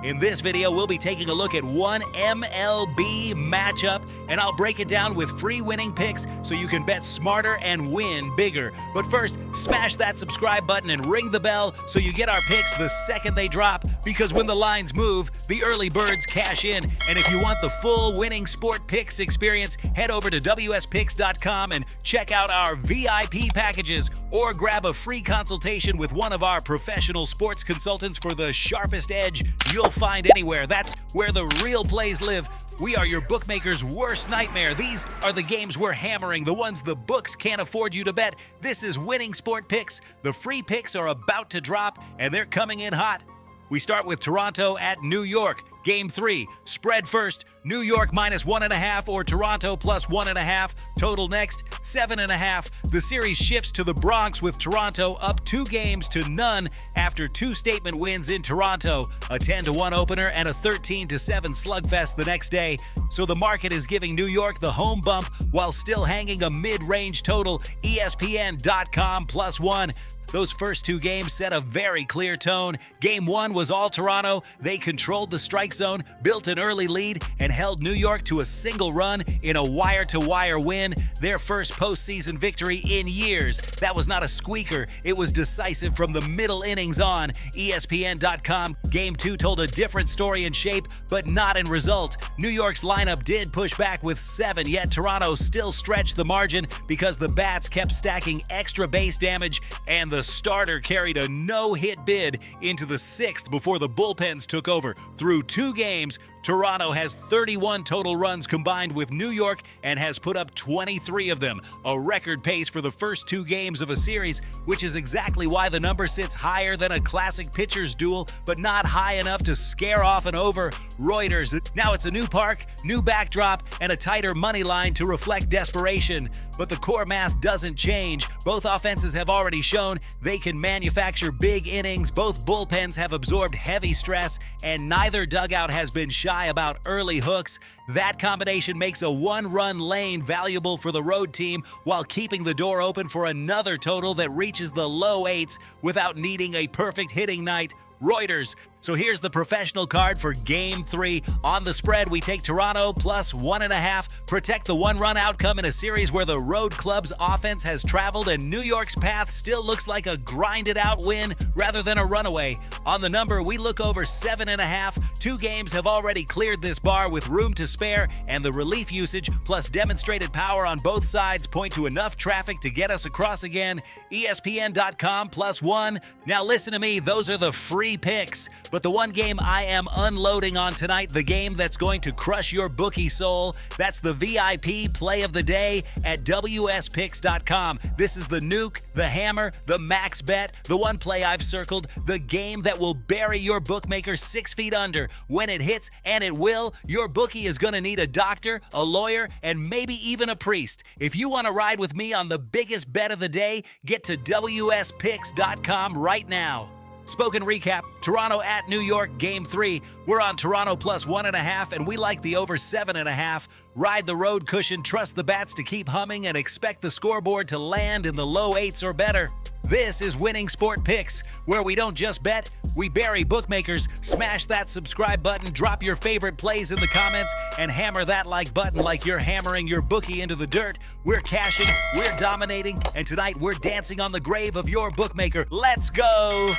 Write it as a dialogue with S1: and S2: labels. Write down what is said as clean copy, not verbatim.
S1: In this video, we'll be taking a look at one MLB matchup, and I'll break it down with free winning picks so you can bet smarter and win bigger. But first, smash that subscribe button and ring the bell so you get our picks the second they drop, because when the lines move, the early birds cash in. And if you want the full winning sport picks experience, head over to wspicks.com and check out our VIP packages, or grab a free consultation with one of our professional sports consultants for the sharpest edge you'll find anywhere. That's where the real plays live. We are your bookmaker's worst nightmare. These are the games we're hammering, the ones the books can't afford you to bet. This is Winning Sport Picks. The free picks are about to drop, and they're coming in hot. We start with Toronto at New York. Game 3, spread first, New York -1.5 or Toronto +1.5. Total next, 7.5. The series shifts to the Bronx with Toronto up 2 games to none after 2 statement wins in Toronto, a 10-1 opener and a 13-7 slugfest the next day. So the market is giving New York the home bump while still hanging a mid-range total, ESPN.com +1. Those first 2 games set a very clear tone. Game 1 was all Toronto. They controlled the strike zone, built an early lead, and held New York to a single run in a wire-to-wire win, their first postseason victory in years. That was not a squeaker. It was decisive from the middle innings on. ESPN.com Game 2 told a different story in shape, but not in result. New York's lineup did push back with 7, yet Toronto still stretched the margin because the bats kept stacking extra base damage, and the starter carried a no-hit bid into the 6th before the bullpens took over. Through 2 games, Toronto has 31 total runs combined with New York and has put up 23 of them, a record pace for the first 2 games of a series, which is exactly why the number sits higher than a classic pitcher's duel, but not high enough to scare off an over. Reuters. Now it's a new park, new backdrop, and a tighter money line to reflect desperation. But the core math doesn't change. Both offenses have already shown they can manufacture big innings. Both bullpens have absorbed heavy stress, and neither dugout has been shy about early hooks. That combination makes a 1-run lane valuable for the road team while keeping the door open for another total that reaches the low 8s without needing a perfect hitting night. Reuters. So here's the professional card for Game 3. On the spread, we take Toronto +1.5. Protect the 1-run outcome in a series where the road club's offense has traveled and New York's path still looks like a grinded-out win rather than a runaway. On the number, we look over 7.5. 2 games have already cleared this bar with room to spare, and the relief usage plus demonstrated power on both sides point to enough traffic to get us across again. ESPN.com +1. Now listen to me, those are the free picks. But the one game I am unloading on tonight, the game that's going to crush your bookie soul, that's the VIP play of the day at wspicks.com. This is the nuke, the hammer, the max bet, the one play I've circled, the game that will bury your bookmaker 6 feet under. When it hits, and it will, your bookie is going to need a doctor, a lawyer, and maybe even a priest. If you want to ride with me on the biggest bet of the day, get to wspicks.com right now. Spoken recap, Toronto at New York, Game 3. We're on Toronto +1.5, and we like the over 7.5. Ride the road cushion, trust the bats to keep humming, and expect the scoreboard to land in the low 8s or better. This is Winning Sport Picks, where we don't just bet, we bury bookmakers. Smash that subscribe button, drop your favorite plays in the comments, and hammer that like button like you're hammering your bookie into the dirt. We're cashing, we're dominating, and tonight we're dancing on the grave of your bookmaker. Let's go!